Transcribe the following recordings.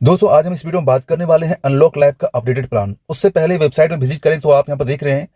दोस्तों आज हम इस वीडियो में बात करने वाले हैं अनलॉक लैब का अपडेटेड प्लान। उससे पहले वेबसाइट में विजिट करें तो आप यहां पर देख रहे हैं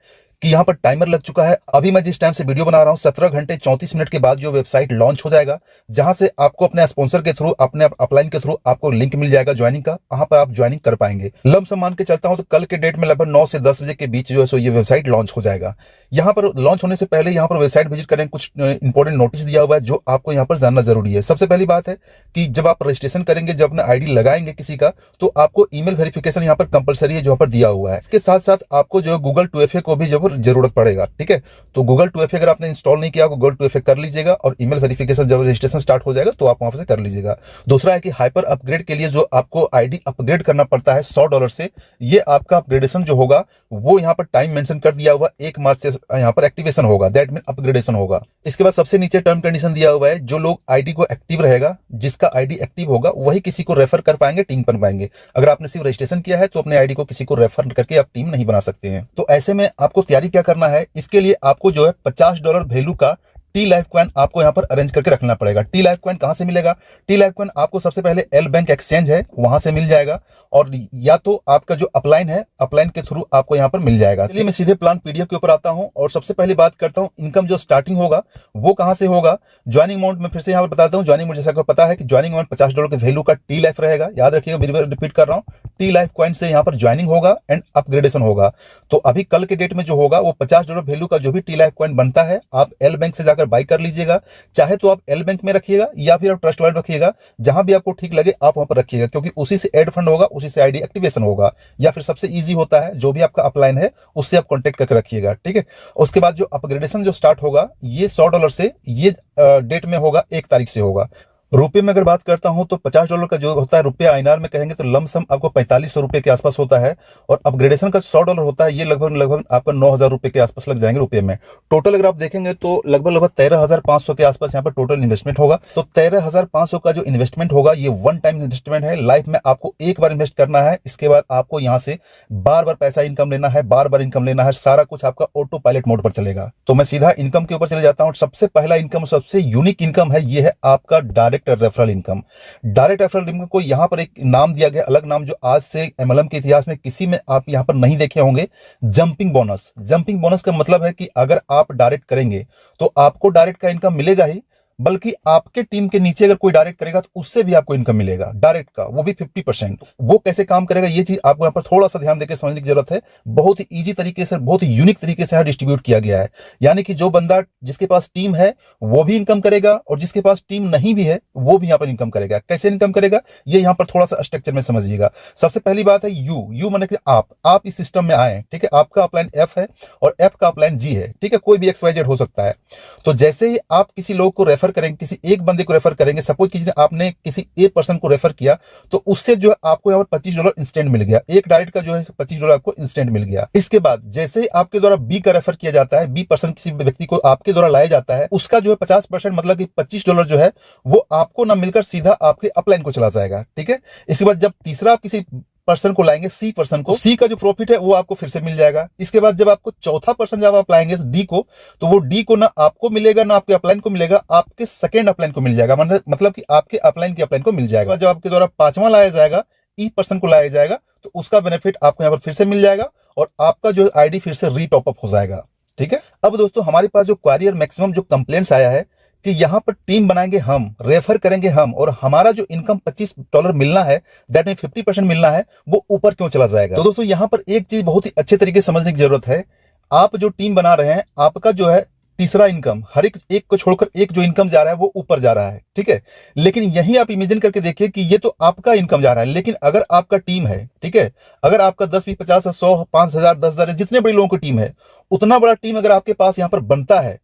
कि यहां पर टाइमर लग चुका है। अभी मैं जिस टाइम से वीडियो बना रहा हूं 17 घंटे 34 मिनट के बाद जो वेबसाइट लॉन्च हो जाएगा, जहां से आपको अपने स्पॉन्सर के थ्रू, अपने अपलाइन के थ्रू आपको लिंक मिल जाएगा ज्वाइनिंग का। वहां पर आप ज्वाइनिंग कर पाएंगे। लमसम मान के चलता हूं तो कल के डेट में लगभग 9 से 10 बजे के बीच जो है सो ये वेबसाइट लॉन्च हो जाएगा। यहाँ पर लॉन्च होने से पहले यहाँ पर वेबसाइट विजिट करें, कुछ इंपॉर्टेंट नोटिस दिया हुआ है जो आपको यहाँ पर जानना जरूरी है। सबसे पहली बात है कि जब आप रजिस्ट्रेशन करेंगे, जब अपना आईडी लगाएंगे किसी का, तो आपको ईमेल वेरिफिकेशन यहाँ पर कंपलसरी है जो यहाँ पर दिया हुआ है। इसके साथ साथ आपको जो है गूगल 2FA को भी जरूरत पड़ेगा। ठीक है, तो गूगल 2FA अगर आपने इंस्टॉल नहीं किया, गूगल 2FA कर लीजिएगा और ईमेल वेरिफिकेशन जब रजिस्ट्रेशन स्टार्ट हो जाएगा तो आप वहां से कर लीजिएगा। दूसरा है कि हाइपर अपग्रेड के लिए जो आपको आईडी अपग्रेड करना पड़ता है $100 से, ये आपका अपग्रेडेशन जो होगा वो यहाँ पर टाइम मेंशन कर दिया हुआ 1 मार्च से यहाँ पर एक्टिवेशन होगा, दैट मीन अपग्रेडेशन होगा। इसके बाद सबसे नीचे टर्म कंडीशन दिया हुआ है, जो लोग आईडी को एक्टिव रहेगा, जिसका आईडी एक्टिव होगा वही किसी को रेफर कर पाएंगे, टीम बन पाएंगे। अगर आपने सिर्फ रजिस्ट्रेशन किया है तो अपने आईडी को किसी को रेफर करके आप टीम नहीं बना सकते हैं। तो ऐसे में आपको तैयारी क्या करना है, इसके लिए आपको जो है $50 वैल्यू का टी लाइफ कॉइन आपको यहां पर अरेंज करके रखना पड़ेगा। टी लाइफ कॉइन कहां से मिलेगा? टी लाइफ कॉइन आपको सबसे पहले एल बैंक एक्सचेंज है वहां से मिल जाएगा, और या तो आपका जो अपलाइन है, अपलाइन के थ्रू आपको यहां पर मिल जाएगा। चलिए मैं सीधे प्लान पीडीएफ के ऊपर आता हूं और सबसे पहले बात करता हूं इनकम जो स्टार्टिंग होगा वो कहां से होगा। ज्वाइनिंग अमाउंट में फिर से यहां पर बताता हूं, ज्वाइनिंग जैसा आपको पता है कि ज्वाइनिंग अमाउंट $50 के वैल्यू का टी लाइफ रहेगा। याद रखिएगा, मेरी बार रिपीट कर रहा हूं, टी लाइफ कॉइन से यहां पर ज्वाइनिंग होगा एंड अपग्रेडेशन होगा। तो अभी कल के डेट में जो होगा वो $50 वैल्यू का जो भी टी लाइफ कॉइन बनता है, आप एल बैंक से जाकर बाई कर लीजिएगा। चाहे तो आप एल बैंक में रखिएगा या फिर आप ट्रस्ट वॉलेट रखिएगा, जहां भी आपको ठीक लगे आप वहां पर रखिएगा, क्योंकि उसी से एड फंड होगा, उसी से आईडी एक्टिवेशन होगा। या फिर सबसे इजी होता है, जो भी आपका अपलाइन है उससे आप कॉन्टेक्ट करके रखिएगा। ठीक है, उसके बाद जो अपग्रेडेशन जो स्टार्ट होगा ये $100 से, ये डेट में होगा 1 तारीख से होगा। रुपए में अगर बात करता हूं तो $50 का जो होता है, रुपया आईएनआर में कहेंगे तो लमसम आपको 4500 रुपए के आसपास होता है, और अपग्रेडेशन का $100 होता है, ये लगभग आपका 9000 रुपए के आसपास लग जाएंगे रुपए में। टोटल अगर आप देखेंगे तो लगभग 13,500 के आसपास यहाँ पर टोटल इन्वेस्टमेंट होगा। तो 13,500 का जो इन्वेस्टमेंट होगा ये वन टाइम इन्वेस्टमेंट है। लाइफ में आपको एक बार इन्वेस्ट करना है, इसके बाद आपको यहाँ से बार बार पैसा इनकम लेना है, बार बार इनकम लेना है, सारा कुछ आपका ऑटो पायलट मोड पर चलेगा। तो मैं सीधा इनकम के ऊपर चले जाता हूँ। सबसे पहला इनकम, सबसे यूनिक इनकम है, ये है आपका direct referral income. Direct referral income को यहां पर एक नाम दिया गया, अलग नाम, जो आज से एमएलएम के इतिहास में किसी में आप यहां पर नहीं देखे होंगे, जंपिंग बोनस। जंपिंग बोनस का मतलब है कि अगर आप डायरेक्ट करेंगे तो आपको डायरेक्ट का इनकम मिलेगा ही, बल्कि आपके टीम के नीचे अगर कोई डायरेक्ट करेगा तो उससे भी आपको इनकम मिलेगा डायरेक्ट का, वो भी 50%। वो कैसे काम करेगा ये चीज आपको यहाँ पर थोड़ा सा ध्यान देकर समझने की जरूरत है। बहुत ही इजी तरीके से, बहुत ही यूनिक तरीके से डिस्ट्रीब्यूट किया गया है। यानी कि जो बंदा, जिसके पास टीम है वो भी इनकम करेगा, और जिसके पास टीम नहीं भी है वो भी यहाँ पर इनकम करेगा। कैसे इनकम करेगा ये यहाँ पर थोड़ा सा स्ट्रक्चर में समझिएगा। सबसे पहली बात है यू माने कि आप इस सिस्टम में आए। ठीक है, आपका अपलाइन एफ है और एफ का अपलाइन जी है। ठीक है, कोई भी XYZ हो सकता है। तो जैसे ही आप किसी लोग को रेफर करेंगे, किसी एक बंदे को रेफर करेंगे, सपोज कीजिए आपने किसी ए पर्सन को रेफर किया, तो उससे जो है आपको यहाँ पर $25 इंस्टेंट मिल गया। एक डायरेक्ट का जो है $25 आपको इंस्टेंट मिल गया। इसके बाद जैसे ही आपके द्वारा बी का रेफर किया जाता है, बी पर्सन किसी व्यक्ति को आपके द्वारा लाया जाता है, उसका जो है 50% मतलब कि $25 जो है वो आपको ना मिलकर सीधा आपके अपलाइन को चला जाएगा। ठीक है, इसके बाद जब तीसरा आप किसी पर्सन को लाएंगे, सी पर्सन को, सी का जो प्रॉफिट है वो आपको फिर से मिल जाएगा। इसके बाद जब आपको चौथा पर्सन जब आप लाएंगे डी को, तो वो डी को ना आपको मिलेगा ना आपके अपलाइन को मिलेगा, आपके सेकंड अपलाइन को मिल जाएगा। मतलब कि आपके अपलाइन के अपलाइन को मिल जाएगा। जब आपके द्वारा पांचवा लाया जाएगा, ई पर्सन को लाया जाएगा, तो उसका बेनिफिट आपको यहाँ पर फिर से मिल जाएगा और आपका जो आईडी फिर से रीटॉप अप हो जाएगा। ठीक है, अब दोस्तों हमारे पास जो क्वारी और मैक्सिमम जो कंप्लेंट्स आया है कि यहां पर टीम बनाएंगे हम, रेफर करेंगे हम, और हमारा जो इनकम $25 मिलना है, दैट मीन 50% मिलना है, वो ऊपर क्यों चला जाएगा। तो दोस्तों यहां पर एक चीज बहुत ही अच्छे तरीके से समझने की जरूरत है। आप जो टीम बना रहे हैं, आपका जो है तीसरा इनकम, हर एक को छोड़कर एक जो इनकम जा रहा है वो ऊपर जा रहा है। ठीक है, लेकिन यही आप इमेजिन करके देखिए कि ये तो आपका इनकम जा रहा है, लेकिन अगर आपका टीम है, ठीक है, अगर आपका 10, 20, 50, 100, 5,000, 10,000, जितने बड़े लोगों की टीम है, उतना बड़ा टीम अगर आपके पास यहां पर बनता है,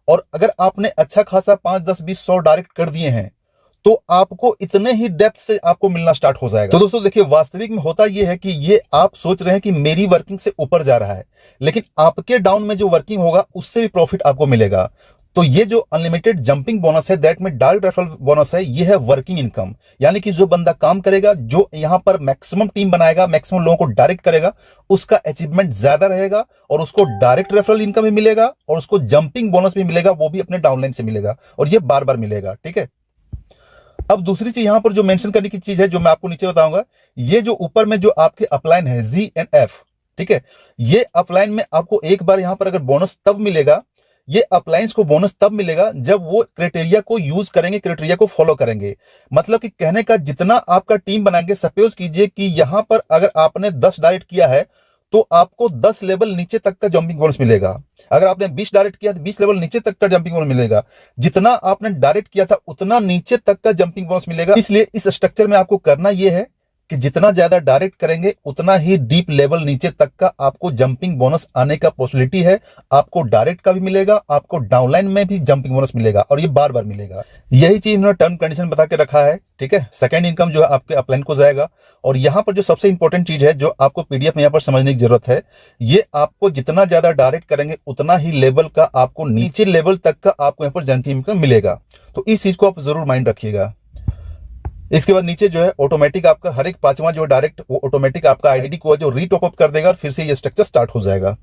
और अगर आपने अच्छा खासा 5, 10, 20, 100 डायरेक्ट कर दिए हैं, तो आपको इतने ही डेप्थ से आपको मिलना स्टार्ट हो जाएगा। तो दोस्तों देखिए, वास्तविक में होता यह है कि ये आप सोच रहे हैं कि मेरी वर्किंग से ऊपर जा रहा है, लेकिन आपके डाउन में जो वर्किंग होगा उससे भी प्रॉफिट आपको मिलेगा। तो ये जो अनलिमिटेड जंपिंग बोनस है, दैट में डायरेक्ट रेफरल बोनस है, ये है वर्किंग इनकम। यानी कि जो बंदा काम करेगा, जो यहां पर मैक्सिमम टीम बनाएगा, मैक्सिमम लोगों को डायरेक्ट करेगा, उसका अचीवमेंट ज्यादा रहेगा और उसको डायरेक्ट रेफरल इनकम भी मिलेगा और उसको जंपिंग बोनस भी मिलेगा, वो भी अपने डाउनलाइन से मिलेगा और ये बार बार मिलेगा। ठीक है, अब दूसरी चीज यहां पर जो मेंशन करने की चीज है, जो मैं आपको नीचे बताऊंगा, ये जो ऊपर में जो आपके अपलाइन है ZNF, ठीक है, ये अपलाइन में आपको एक बार यहां पर अगर बोनस तब मिलेगा, ये अपलाइंस को बोनस तब मिलेगा जब वो क्राइटेरिया को यूज करेंगे, क्राइटेरिया को फॉलो करेंगे। मतलब कि कहने का जितना आपका टीम बनाएंगे, सपोज कीजिए कि यहां पर अगर आपने 10 डायरेक्ट किया है तो आपको 10 लेवल नीचे तक का जंपिंग बोनस मिलेगा। अगर आपने 20 डायरेक्ट किया तो 20 लेवल नीचे तक का जंपिंग बोनस मिलेगा। जितना आपने डायरेक्ट किया था उतना नीचे तक का जंपिंग बोनस मिलेगा। इसलिए इस स्ट्रक्चर में आपको करना यह है कि जितना ज्यादा डायरेक्ट करेंगे उतना ही डीप लेवल नीचे तक का आपको जंपिंग बोनस आने का पॉसिबिलिटी है। आपको डायरेक्ट का भी मिलेगा, आपको डाउनलाइन में भी जंपिंग बोनस मिलेगा, और ये बार बार मिलेगा। यही चीज इन्होंने टर्म कंडीशन बता के रखा है, ठीक है। सेकंड इनकम जो है आपके अपलाइन को जाएगा। और यहां पर जो सबसे इंपॉर्टेंट चीज है जो आपको पीडीएफ में यहां पर समझने की जरूरत है, ये आपको जितना ज्यादा डायरेक्ट करेंगे उतना ही लेवल का आपको नीचे लेवल तक का आपको यहां पर जंपिंग इनकम मिलेगा। तो इस चीज को आप जरूर माइंड रखिएगा। इसके बाद नीचे जो है ऑटोमेटिक आपका हर एक 5वां जो डायरेक्ट वो ऑटोमेटिक आपका आईडी को जो रीटॉप अप कर देगा और फिर से ये स्ट्रक्चर स्टार्ट हो जाएगा।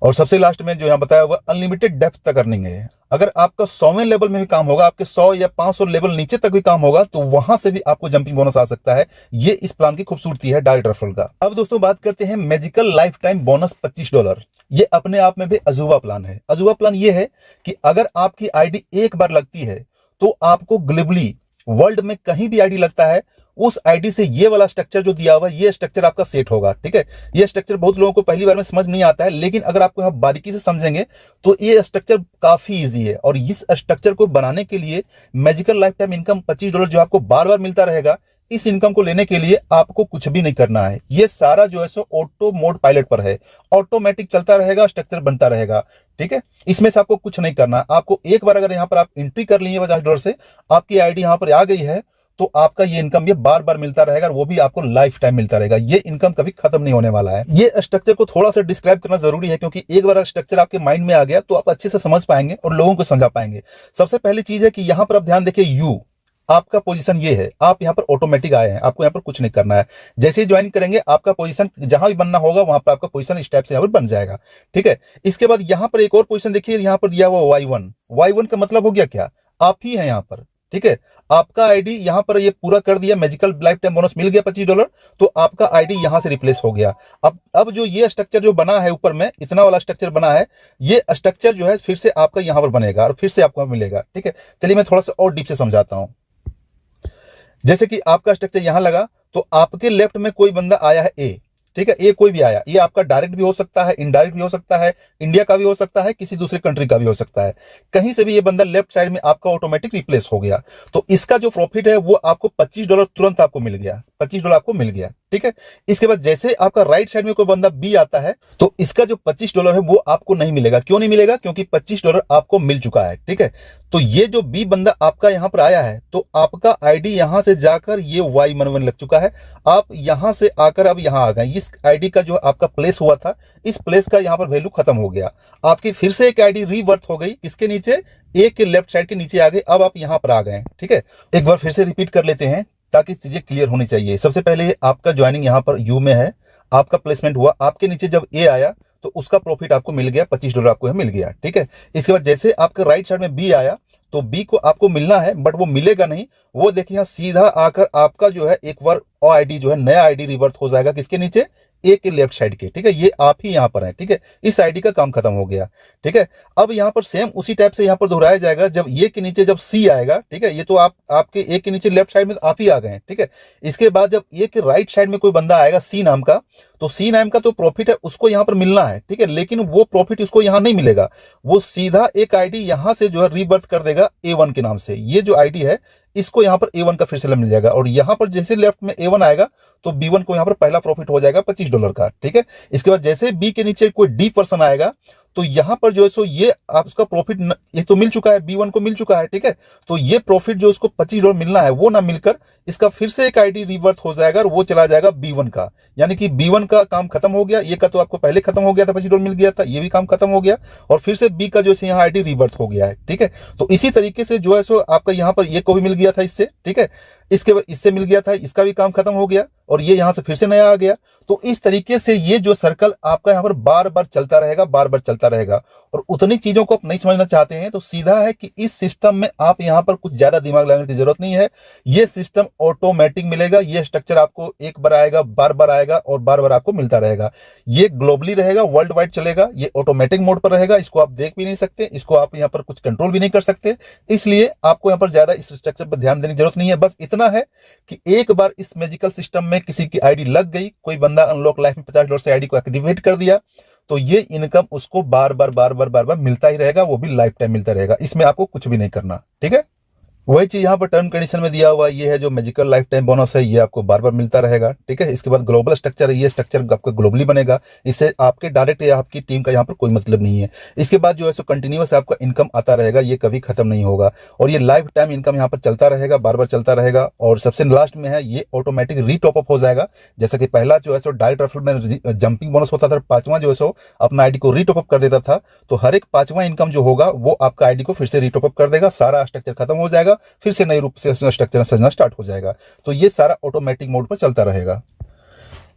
और सबसे लास्ट में जो यहां बताया हुआ अनलिमिटेड डेप्थ तक अर्निंग है। अगर आपका 100वें लेवल में भी काम होगा, आपके 100 या 500 लेवल नीचे तक भी काम होगा, तो वहां से भी आपको जंपिंग बोनस आ सकता है। ये इस प्लान की खूबसूरती है डायरेक्ट रेफरल का। अब दोस्तों बात करते हैं मैजिकल लाइफ टाइम बोनस $25। ये अपने आप में भी अजूबा प्लान है। अजूबा प्लान ये है कि अगर आपकी आईडी एक बार लगती है तो आपको ग्लोबली वर्ल्ड में कहीं भी आईडी लगता है, उस आईडी से ये वाला स्ट्रक्चर जो दिया हुआ है, ये स्ट्रक्चर आपका सेट होगा, ठीक है। ये स्ट्रक्चर बहुत लोगों को पहली बार में समझ नहीं आता है, लेकिन अगर आपको यहां बारीकी से समझेंगे तो ये स्ट्रक्चर काफी इजी है। और इस स्ट्रक्चर को बनाने के लिए मैजिकल लाइफ टाइम इनकम $25 जो आपको बार बार मिलता रहेगा, इस इनकम को लेने के लिए आपको कुछ भी नहीं करना है। ये सारा जो है सो ऑटो मोड पायलट पर है, ऑटोमेटिक चलता रहेगा, स्ट्रक्चर बनता रहेगा, ठीक है। इसमें से आपको कुछ नहीं करना। आपको एक बार अगर यहां पर आप एंट्री कर लिए $50 से, आपकी आईडी यहां पर आ गई है, तो आपका ये इनकम ये बार बार मिलता रहेगा, और वो भी आपको लाइफ टाइम मिलता रहेगा। ये इनकम कभी खत्म नहीं होने वाला है। ये स्ट्रक्चर को थोड़ा सा डिस्क्राइब करना जरूरी है, क्योंकि एक बार स्ट्रक्चर आपके माइंड में आ गया तो आप अच्छे से समझ पाएंगे और लोगों को समझा पाएंगे। सबसे पहली चीज है कि यहां पर आप ध्यान देखिए, यू आपका पोजीशन ये है, आप यहां पर ऑटोमेटिक आए हैं, आपको यहां पर कुछ नहीं करना है। जैसे ही ज्वाइन करेंगे आपका पोजीशन जहां भी बनना होगा वहां पर आपका पोजीशन इस टाइप से यहां पर बन जाएगा, ठीक है। इसके बाद यहां पर एक और पोजीशन देखिए, यहां पर दिया हुआ Y1। Y1 का मतलब हो गया क्या, आप ही हैं यहां पर, ठीक है। आपका आईडी यहां पर ये पूरा कर दिया, मैजिकल लाइफ टाइम बोनस मिल गया $25, तो आपका आईडी यहां से रिप्लेस हो गया। अब जो ये स्ट्रक्चर जो बना है ऊपर में, इतना वाला स्ट्रक्चर बना है, ये स्ट्रक्चर जो है फिर से आपका यहां पर बनेगा और फिर से आपको मिलेगा, ठीक है। चलिए मैं थोड़ा सा और डीप से समझाता हूं। जैसे कि आपका स्ट्रक्चर यहां लगा, तो आपके लेफ्ट में कोई बंदा आया है ए, ठीक है। ए कोई भी आया, ये आपका डायरेक्ट भी हो सकता है, इनडायरेक्ट भी हो सकता है, इंडिया का भी हो सकता है, किसी दूसरे कंट्री का भी हो सकता है। कहीं से भी ये बंदा लेफ्ट साइड में आपका ऑटोमेटिक रिप्लेस हो गया, तो इसका जो प्रॉफिट है वो आपको $25 तुरंत आपको मिल गया, $25 आपको मिल गया, ठीक है। इसके बाद जैसे आपका राइट साइड में कोई बंदा बी आता है, तो इसका जो $25 है वो आपको नहीं मिलेगा। क्यों नहीं मिलेगा, क्योंकि $25 आपको मिल चुका है, ठीक है। तो ये जो बी बंदा आपका यहां पर आया है, तो आपका आईडी यहां से जाकर ये Y11 लग चुका है। आप यहां से आकर अब यहां आ गए, इस आईडी का जो आपका प्लेस हुआ था, इस प्लेस का यहां पर वैल्यू खत्म हो गया। आपकी फिर से एक आईडी रीवर्थ हो गई, इसके नीचे, ए के लेफ्ट साइड के नीचे आ गई। अब आप यहां पर आ गए, ठीक है। एक बार फिर से रिपीट कर लेते हैं ताकि चीजें क्लियर होनी चाहिए। सबसे पहले आपका ज्वाइनिंग यहां पर यू में है, आपका प्लेसमेंट हुआ, आपके नीचे जब ए आया तो उसका प्रॉफिट आपको मिल गया, $25 आपको मिल गया, ठीक है। इसके बाद जैसे आपके राइट साइड में बी आया, तो बी को आपको मिलना है, बट वो मिलेगा नहीं। वो देखिए यहां सीधा आकर आपका जो है एक बार और आईडी जो है नया आईडी रिवर्ट हो जाएगा, किसके नीचे, ए के लेफ्ट साइड के, ठीक है। ये आप ही यहां पर हैं, ठीक है। इस आईडी का काम खत्म हो गया, ठीक है। अब यहां पर सेम उसी टाइप से यहां पर दोहराया जाएगा, जब ए के नीचे जब सी आएगा, ठीक है। ये तो आपके ए के नीचे लेफ्ट साइड में आप ही आ गए, ठीक है। इसके बाद जब ए के राइट साइड में कोई बंदा आएगा सी नाम का, तो सी नाम का तो प्रॉफिट है उसको यहां पर मिलना है, ठीक है। लेकिन वो प्रॉफिट उसको यहां नहीं मिलेगा, वो सीधा एक आईडी यहां से जो है रीबर्थ कर देगा A1 के नाम से। ये जो आईडी है इसको यहां पर A1 का फिर से मिल जाएगा, और यहां पर जैसे लेफ्ट में A1 आएगा तो B1 को यहां पर पहला प्रॉफिट हो जाएगा $25 का, ठीक है। इसके बाद जैसे B के नीचे कोई डी पर्सन आएगा, तो यहां पर जो है सो ये आप उसका प्रॉफिट ये तो मिल चुका है, B1 को मिल चुका है, ठीक है। तो ये प्रॉफिट जो उसको $25 मिलना है वो ना मिलकर इसका फिर से एक आईडी रिवर्थ हो जाएगा, और वो चला जाएगा B1 का। यानी कि B1 का काम खत्म हो गया, ये का तो आपको पहले खत्म हो गया था, $25 मिल गया था, ये भी काम खत्म हो गया, और फिर से B का जो है यहाँ आईडी रिवर्थ हो गया है, ठीक है। तो इसी तरीके से जो है सो आपका यहाँ पर ये को भी मिल गया था इससे, ठीक है। इसके बाद इससे मिल गया था, इसका भी काम खत्म हो गया और ये यहां से फिर से नया आ गया। तो इस तरीके से ये जो सर्कल आपका यहाँ पर बार बार चलता रहेगा, बार बार चलता रहेगा। और उतनी चीजों को आप नहीं समझना चाहते हैं तो सीधा है कि इस सिस्टम में आप यहाँ पर कुछ ज्यादा दिमाग लगाने की जरूरत नहीं है। ये सिस्टम ऑटोमेटिक मिलेगा। ये स्ट्रक्चर आपको एक बार आएगा, बार बार आएगा और बार बार आपको मिलता रहेगा। ये ग्लोबली रहेगा, वर्ल्ड वाइड चलेगा, ये ऑटोमेटिक मोड पर रहेगा। इसको आप देख भी नहीं सकते, इसको आप यहाँ पर कुछ कंट्रोल भी नहीं कर सकते, इसलिए आपको यहाँ पर ज्यादा इस स्ट्रक्चर पर ध्यान देने की जरूरत नहीं है। बस इतना है कि एक बार इस मैजिकल सिस्टम में किसी की आईडी लग गई, कोई बंदा अनलॉक लाइफ में $50 से आईडी को एक्टिवेट कर दिया, तो ये इनकम उसको बार बार मिलता ही रहेगा, वो भी लाइफ टाइम मिलता रहेगा। इसमें आपको कुछ भी नहीं करना, ठीक है। वही चीज यहाँ पर टर्म कंडीशन में दिया हुआ ये है, जो मैजिकल लाइफ टाइम बोनस है, ये आपको बार बार मिलता रहेगा, ठीक है। इसके बाद ग्लोबल स्ट्रक्चर है, ये स्ट्रक्चर आपका ग्लोबली बनेगा, इससे आपके डायरेक्ट या आपकी टीम का यहाँ पर कोई मतलब नहीं है। इसके बाद जो है सो कंटिन्यूअस आपका इनकम आता रहेगा, ये कभी खत्म नहीं होगा और ये लाइफ टाइम इनकम यहाँ पर चलता रहेगा, बार बार चलता रहेगा। और सबसे लास्ट में है ये ऑटोमेटिक रीटॉपअप हो जाएगा। जैसा कि पहला जो है सो डायरेक्ट रेफरल में जंपिंग बोनस होता था, पांचवां जो है सो अपना आईडी को रीटॉपअप कर देता था, तो हर एक पांचवां इनकम जो होगा वो आपका आईडी को फिर से रीटॉपअप कर देगा, सारा स्ट्रक्चर खत्म हो जाएगा, फिर से नए रूप से स्ट्रक्चर सजना स्टार्ट हो जाएगा। तो ये सारा ऑटोमेटिक मोड पर चलता रहेगा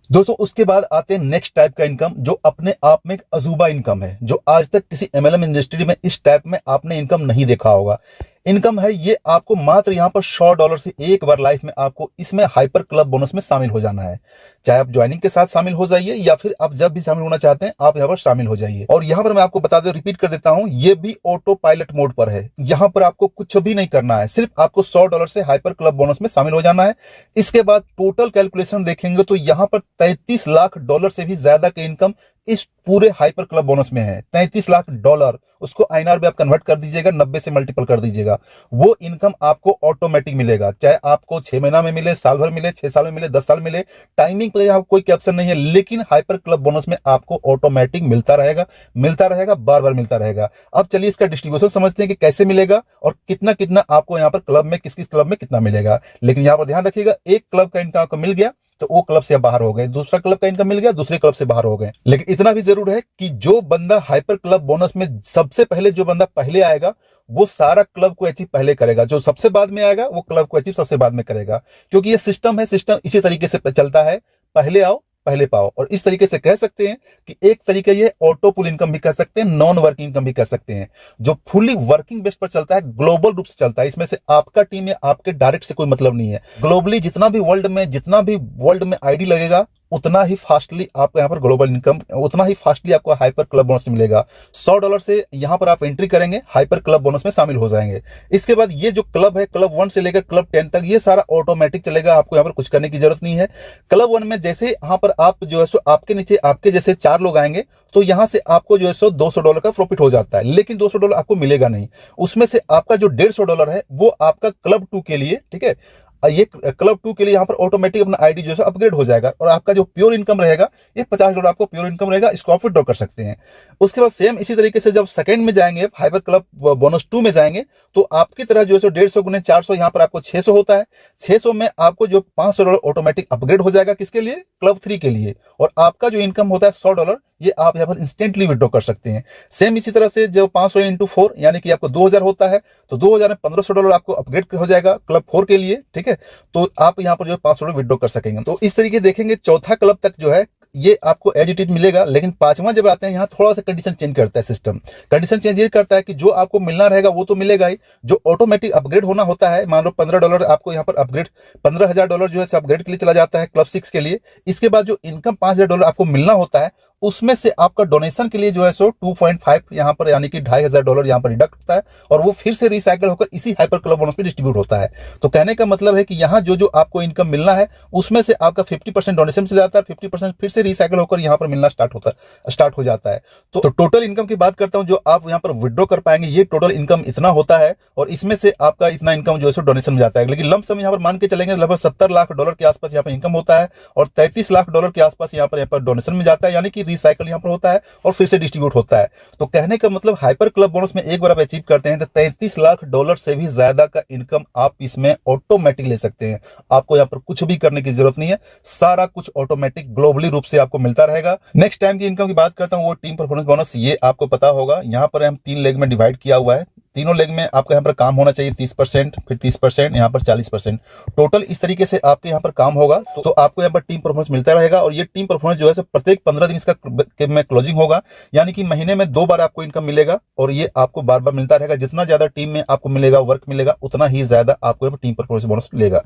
दोस्तों। उसके बाद आते हैं नेक्स्ट टाइप का इनकम, जो अपने आप में एक अजूबा इनकम है, जो आज तक किसी एमएलएम इंडस्ट्री में इस टाइप में आपने इनकम नहीं देखा होगा। इनकम है ये आपको मात्र यहाँ पर $100 से एक बार लाइफ में आपको इसमें हाइपर क्लब बोनस में शामिल हो जाना है। चाहे आप ज्वाइनिंग के साथ शामिल हो जाइए या फिर आप जब भी शामिल होना चाहते हैं आप यहाँ पर शामिल हो जाइए। और यहाँ पर मैं आपको बता दे, रिपीट कर देता हूँ, ये भी ऑटो पायलट मोड पर है। यहाँ पर आपको कुछ भी नहीं करना है, सिर्फ आपको $100 से हाइपर क्लब बोनस में शामिल हो जाना है। इसके बाद टोटल कैलकुलेशन देखेंगे तो यहाँ पर $33 लाख से भी ज्यादा की इनकम इस पूरे हाइपर क्लब बोनस में है। $33 लाख, उसको आईएनआर में आप कन्वर्ट कर दीजिएगा, 90 से मल्टीपल कर दीजिएगा, वो इनकम आपको ऑटोमेटिक मिलेगा। चाहे आपको 6 महीना में मिले, साल भर मिले, 6 साल में मिले, 10 साल मिले, टाइमिंग पे यहाँ कोई कैप्शन नहीं है, लेकिन हाइपर क्लब बोनस में आपको ऑटोमेटिक मिलता रहेगा, बार बार मिलता रहेगा। अब चलिए इसका डिस्ट्रीब्यूशन समझते हैं कि कैसे मिलेगा और कितना कितना आपको यहाँ पर क्लब में, किस किस क्लब में कितना मिलेगा। लेकिन यहाँ पर ध्यान रखिएगा, एक क्लब का इनकम आपको मिल गया तो वो क्लब से बाहर हो गए, दूसरा क्लब का इनकम मिल गया, दूसरे क्लब से बाहर हो गए। लेकिन इतना भी जरूर है कि जो बंदा हाइपर क्लब बोनस में सबसे पहले, जो बंदा पहले आएगा वो सारा क्लब को अचीव पहले करेगा, जो सबसे बाद में आएगा वो क्लब को अचीव सबसे बाद में करेगा। क्योंकि ये सिस्टम है, सिस्टम इसी तरीके से चलता है, पहले आओ पहले पाओ। और इस तरीके से कह सकते हैं कि एक तरीके ये ऑटो पुल इनकम भी कह सकते हैं, नॉन वर्किंग इनकम भी कह सकते हैं, जो फुली वर्किंग बेस पर चलता है, ग्लोबल रूप से चलता है। इसमें से आपका टीम या आपके डायरेक्ट से कोई मतलब नहीं है। ग्लोबली जितना भी वर्ल्ड में आईडी लगेगा उतना ही फास्टली आपको यहाँ पर ग्लोबल इनकम, उतना ही फास्टली आपको हाइपर क्लब बोनस मिलेगा। $100 से यहाँ पर आप एंट्री करेंगे, हाइपर क्लब बोनस में शामिल हो जाएंगे। इसके बाद ये जो क्लब है, क्लब 1 से लेकर क्लब 10 तक, ये सारा ऑटोमेटिक चलेगा, आपको यहाँ पर कुछ करने की जरूरत नहीं है। क्लब 1 में जैसे यहाँ पर आप जो है सो आपके नीचे आपके जैसे 4 लोग आएंगे तो यहाँ से आपको जो है सो $200 का प्रॉफिट हो जाता है, लेकिन $200 आपको मिलेगा नहीं। उसमें से आपका जो $150 है वो आपका क्लब 2 के लिए, ठीक है, ये क्लब 2 के लिए यहाँ पर ऑटोमेटिक अपना आईडी जो है अपग्रेड हो जाएगा और आपका जो प्योर इनकम रहेगा ये $50 आपको प्योर इनकम रहेगा, इसको आप विड्रॉ कर सकते हैं। उसके बाद सेम इसी तरीके से जब सेकंड में जाएंगे, हाइपर क्लब बोनस 2 में जाएंगे, तो आपकी तरह जो है 150 गुने 400, यहाँ पर आपको 600 होता है। 600 में आपको जो $500 ऑटोमेटिक अपग्रेड हो जाएगा, किसके लिए? क्लब 3 के लिए। और आपका जो इनकम होता है $100, ये आप यहाँ पर इंस्टेंटली विड्रॉ कर सकते हैं। सेम इसी तरह से जो 500 इंटू 4 यानी कि आपको 2000 होता है, तो 2000 में $1500 आपको अपग्रेड हो जाएगा क्लब 4 के लिए, ठीक है। तो आप यहाँ पर जो $500 विड्रॉ कर सकेंगे। तो इस तरीके देखेंगे चौथा क्लब तक जो है ये आपको एज इट इज मिलेगा। लेकिन पांचवां जब आते हैं यहाँ थोड़ा सा कंडीशन चेंज करता है सिस्टम। कंडीशन चेंज ये करता है कि जो आपको मिलना रहेगा वो तो मिलेगा ही, जो ऑटोमेटिक अपग्रेड होना होता है, मान लो $15 आपको यहाँ पर अपग्रेड, $15,000 जो है अपग्रेड के लिए चला जाता है क्लब 6 के लिए। इसके बाद जो इनकम $5,000 आपको मिलना होता है, उसमें से आपका डोनेशन के लिए जो है सो 2.5 यहाँ पर यानी कि $2,500 यहाँ पर डिडक्ट होता है और वो फिर से रिसाइकल होकर इसी हाइपर क्लब बोनस पे डिस्ट्रीब्यूट होता है। तो कहने का मतलब है कि यहाँ जो आपको इनकम मिलना है उसमें से आपका 50% डोनेशन से जाता है, 50% फिर से रिसाइकल होकर यहाँ पर मिलना स्टार्ट हो जाता है। तो टोटल इनकम की बात करता हूँ जो आप यहाँ पर विड्रॉ कर पाएंगे, ये टोटल इनकम इतना होता है और इसमें से आपका इतना इनकम जो है सो डोनेशन में जाता है। लेकिन लंप सम यहाँ पर मान के चलेंगे लगभग $70 लाख के आसपास यहाँ पर इनकम होता है और $33 लाख के आसपास यहाँ पर डोनेशन में जाता है, यानी कि रिसाइकल यहाँ पर होता है और फिर से डिस्ट्रीब्यूट होता है। तो कहने का मतलब हाइपर क्लब बोनस में एक बार आप अचीव करते हैं तो $33 लाख से भी ज्यादा का इनकम आप इसमें ऑटोमेटिक ले सकते हैं। आपको यहाँ पर कुछ भी करने की जरूरत नहीं है, सारा कुछ ऑटोमेटिक ग्लोबली रूप से आपको मिलता रहेगा। नेक्स्ट टाइम की इनकम की बात करता हूँ, वो टीम परफॉर्मेंस बोनस। ये आपको पता होगा यहाँ पर हम 3 लेग में डिवाइड किया हुआ है। तीनों लेग में आपका यहाँ पर काम होना चाहिए 30%, फिर 30%, यहाँ पर 40%, टोटल इस तरीके से आपके यहाँ पर काम होगा। तो आपको यहाँ पर टीम परफॉर्मेंस मिलता रहेगा, और ये टीम परफॉर्मेंस जो है प्रत्येक 15 दिन इसका में क्लोजिंग होगा, यानी कि महीने में 2 बार आपको इनकम मिलेगा, और ये आपको बार बार मिलता रहेगा। जितना ज्यादा टीम में आपको मिलेगा, वर्क मिलेगा, उतना ही ज्यादा आपको यहाँ पर टीम परफॉर्मेंस बोनस मिलेगा।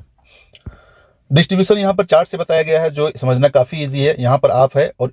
डिस्ट्रीब्यूशन यहाँ पर चार्ट से बताया गया है, जो समझना काफी इजी है। यहाँ पर आप है और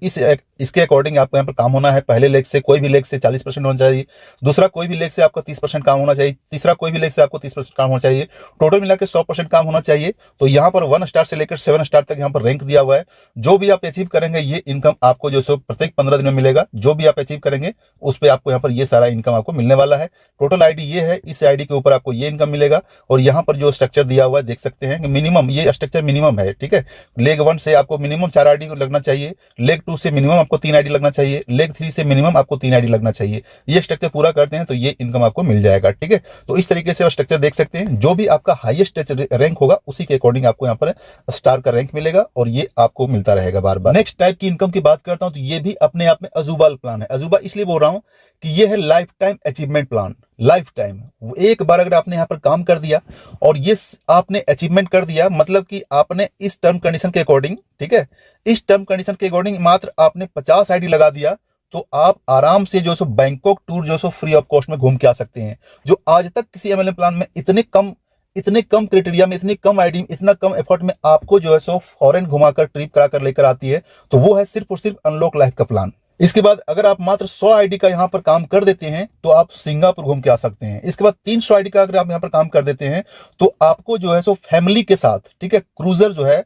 इसके अकॉर्डिंग आपको यहाँ पर काम होना है। पहले लेग से, कोई भी लेग से 40% होना चाहिए, दूसरा कोई भी लेग से आपका 30% काम होना चाहिए, तीसरा कोई भी लेग से आपको 30% काम होना चाहिए, टोटल मिला के 100% काम होना चाहिए। तो यहाँ पर 1 स्टार से लेकर 7 स्टार तक यहाँ पर रैंक दिया हुआ है। जो भी आप अचीव करेंगे, ये इनकम आपको जो सो प्रत्येक 15 दिन में मिलेगा। जो भी आप अचीव करेंगे उस पर आपको यहाँ पर ये सारा इनकम आपको मिलने वाला है। टोटल आईडी ये है, इस आईडी के ऊपर आपको ये इनकम मिलेगा। और यहाँ पर जो स्ट्रक्चर दिया हुआ है देख सकते हैं कि मिनिमम, ये स्ट्रक्चर मिनिमम है, ठीक है। लेग 1 से आपको मिनिमम 4 आईडी लगना चाहिए, लेग 2 से मिनिमम आपको 3 आईडी लगना चाहिए, लेग 3 से मिनिमम आपको 3 आईडी लगना चाहिए। ये स्ट्रक्चर पूरा करते हैं तो ये इनकम आपको मिल जाएगा, ठीक है। तो इस तरीके से आप स्ट्रक्चर देख सकते हैं। जो भी आपका हाईएस्ट रैंक होगा उसी के अकॉर्डिंग आपको यहाँ पर स्टार का रैंक मिलेगा, और ये आपको मिलता रहेगा बार बार। नेक्स्ट टाइप की इनकम की बात करता हूं तो ये भी अपने आप में अजूबा प्लान है। अजूबा इसलिए बोल रहा हूं कि ये है life time achievement plan. Life time, एक बार अगर आपने यहाँ पर काम कर दिया और ये आपने अचीवमेंट कर दिया, मतलब कि आपने इस टर्म कंडीशन के अकॉर्डिंग, ठीक है, इस टर्म कंडीशन के अकॉर्डिंग मात्र आपने 50 आईडी लगा दिया, तो आप आराम से जो सो बैंकॉक टूर जो सो फ्री ऑफ कॉस्ट में घूम के आ सकते हैं। जो आज तक किसी एमएलएम प्लान में इतने कम क्राइटेरिया में, इतनी कम आईडी, इतना कम एफर्ट में आपको जो है सो फॉरेन घुमाकर ट्रिप कराकर लेकर आती है, तो वो है सिर्फ और सिर्फ अनलॉक लाइफ का प्लान। इसके बाद अगर आप मात्र 100 आईडी का यहाँ पर काम कर देते हैं तो आप सिंगापुर घूम के आ सकते हैं। इसके बाद 300 आईडी का अगर आप यहाँ पर काम कर देते हैं तो आपको जो है सो फैमिली के साथ, ठीक है, क्रूजर जो है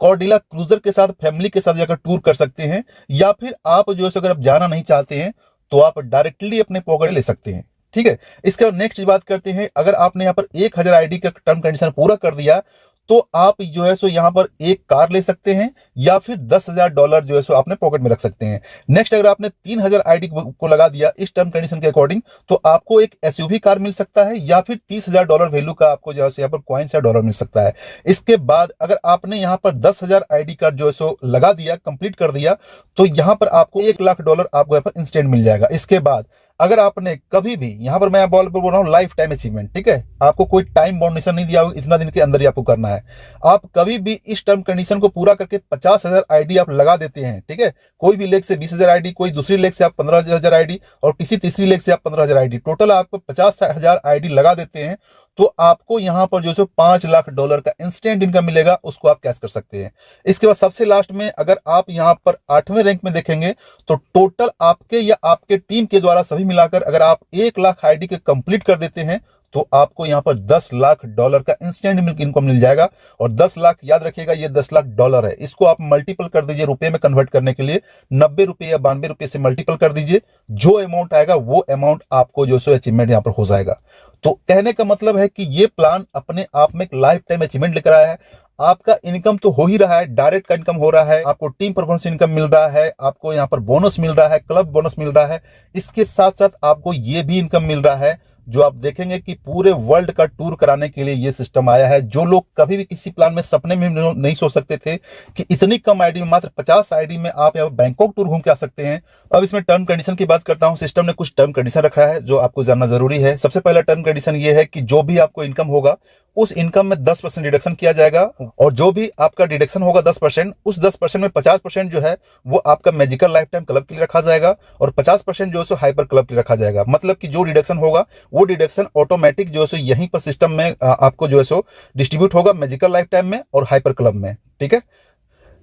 कॉर्डिला क्रूजर के साथ, फैमिली के साथ जाकर टूर कर सकते हैं। या फिर आप जो है सो अगर आप जाना नहीं चाहते हैं तो आप डायरेक्टली अपने पॉकेट ले सकते हैं, ठीक है। इसके बाद नेक्स्ट बात करते हैं, अगर आपने यहाँ पर 1000 आईडी का टर्म कंडीशन पूरा कर दिया तो आप जो है सो यहाँ पर एक कार ले सकते हैं, या फिर $10,000 जो है सो अपने पॉकेट में रख सकते हैं। नेक्स्ट, अगर आपने 3000 आईडी को लगा दिया इस टर्म कंडीशन के अकॉर्डिंग, तो आपको एक एसयूवी कार मिल सकता है, या फिर $30,000 वैल्यू का आपको जो है यहाँ पर कॉइन्स या डॉलर मिल सकता है। इसके बाद अगर आपने यहाँ पर 10,000 आईडी कार्ड जो है सो लगा दिया, कंप्लीट कर दिया, तो यहाँ पर आपको $1,00,000 आपको यहाँ पर इंस्टेंट मिल जाएगा। इसके बाद अगर आपने कभी भी, यहां पर मैं बोल रहा हूं लाइफ टाइम अचीवमेंट, ठीक है, आपको कोई टाइम बाउंडेशन नहीं दिया होगा, इतना दिन के अंदर ही आपको करना है। आप कभी भी इस टर्म कंडीशन को पूरा करके 50,000 आईडी आप लगा देते हैं, ठीक है, कोई भी लेग से 20,000 आईडी, कोई दूसरी लेग से आप 15,000 आईडी, और किसी तीसरी लेग से आप 15,000 आईडी, टोटल आपको 50,000 आईडी लगा देते हैं, तो आपको यहां पर जो $5,00,000 का इंस्टेंट इनकम मिलेगा, उसको आप कैश कर सकते हैं। इसके बाद सबसे लास्ट में अगर आप यहां पर 8वें रैंक में देखेंगे तो टोटल आपके या आपके टीम के द्वारा सभी मिलाकर अगर आप 1,00,000 आईडी के कंप्लीट कर देते हैं तो आपको यहां पर $10,00,000 का इंस्टेंट इनकम मिल जाएगा। और 10 लाख याद रखिएगा, ये $10,00,000 है। इसको आप मल्टीपल कर दीजिए रुपए में कन्वर्ट करने के लिए, 90 रुपए या 92 रुपए से मल्टीपल कर दीजिए, जो अमाउंट आएगा वो अमाउंट आपको जो सो अचीवमेंट यहां पर हो जाएगा। तो कहने का मतलब है कि ये प्लान अपने आप में एक लाइफ टाइम अचीवमेंट लेकर आया है। आपका इनकम तो हो ही रहा है, डायरेक्ट का इनकम हो रहा है, आपको टीम परफॉर्मेंस इनकम मिल रहा है, आपको यहाँ पर बोनस मिल रहा है, क्लब बोनस मिल रहा है। इसके साथ साथ आपको ये भी इनकम मिल रहा है, जो आप देखेंगे कि पूरे वर्ल्ड का टूर कराने के लिए ये सिस्टम आया है। जो लोग कभी भी किसी प्लान में सपने में नहीं सोच सकते थे कि इतनी कम आईडी में, मात्र 50 आईडी में आप यहाँ बैंकॉक टूर घूम के आ सकते हैं। अब इसमें टर्म कंडीशन की बात करता हूं। सिस्टम ने कुछ टर्म कंडीशन रखा है जो आपको जानना जरूरी है। सबसे पहला टर्म कंडीशन ये है कि जो भी आपको इनकम होगा उस इनकम में 10% डिडक्शन किया जाएगा, और जो भी आपका डिडक्शन होगा 10%, उस 10% में 50% जो है वो आपका मैजिकल लाइफ टाइम क्लब के लिए रखा जाएगा, और 50% जो है हाइपर क्लब के लिए रखा जाएगा। मतलब कि जो डिडक्शन होगा वो डिडक्शन ऑटोमेटिक जो है यहीं पर सिस्टम में आपको जो है सो डिस्ट्रीब्यूट होगा, मैजिकल लाइफ टाइम में और हाइपर क्लब में, ठीक है।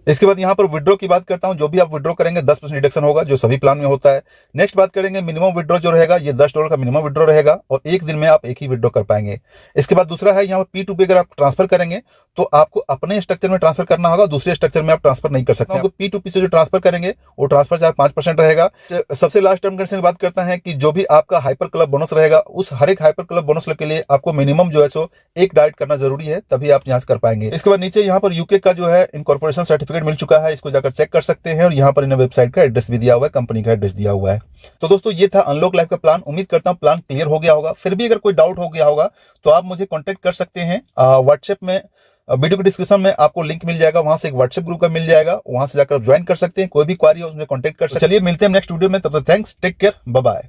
इसके बाद यहां पर विड्रॉ की बात करता हूं। जो भी आप विड्रॉ करेंगे 10% डिडक्शन होगा, जो सभी प्लान में होता है। नेक्स्ट बात करेंगे मिनिमम विड्रॉ जो रहेगा, ये $10 का मिनिमम विड्रॉ रहेगा, और एक दिन में आप एक ही विड्रॉ कर पाएंगे। इसके बाद दूसरा है यहाँ पर P2P अगर आप ट्रांसफर करेंगे तो आपको अपने स्ट्रक्चर में ट्रांसफर करना होगा, दूसरे स्ट्रक्चर में आप ट्रांसफर नहीं कर सकते। आपको P2P से जो ट्रांसफर करेंगे वो ट्रांसफर चार्ज 5% रहेगा। सबसे लास्ट टर्म कंडीशन की बात करता है कि जो भी आपका हाइपर क्लब बोनस रहेगा, उस हर एक हाइपर क्लब बोनस के लिए आपको मिनिमम जो है सो एक डाइट करना जरूरी है, तभी आप यहाँ से कर पाएंगे। इसके बाद नीचे यहाँ पर यूके का जो है इनकॉर्पोरेशन सर्टिफिकेट मिल चुका है, इसको जाकर चेक कर सकते हैं, और यहाँ पर इन्हें वेबसाइट का एड्रेस भी दिया हुआ है, कंपनी का एड्रेस दिया हुआ है। तो दोस्तों ये था अनलॉक लाइफ का प्लान। उम्मीद करता हूँ प्लान क्लियर हो गया होगा। फिर भी अगर कोई डाउट हो गया होगा तो आप मुझे कॉन्टेक्ट कर सकते हैं व्हाट्सएप में। वीडियो के डिस्क्रिप्शन में आपको लिंक मिल जाएगा, वहां से एक व्हाट्सएप ग्रुप का मिल जाएगा, वहां से जाकर ज्वाइन कर सकते हैं। कोई भी क्वारी हो उसमें कॉन्टेक्ट कर सकते हैं। चलिए मिलते हैं नेक्स्ट वीडियो में, तब तक thanks, take care, bye bye.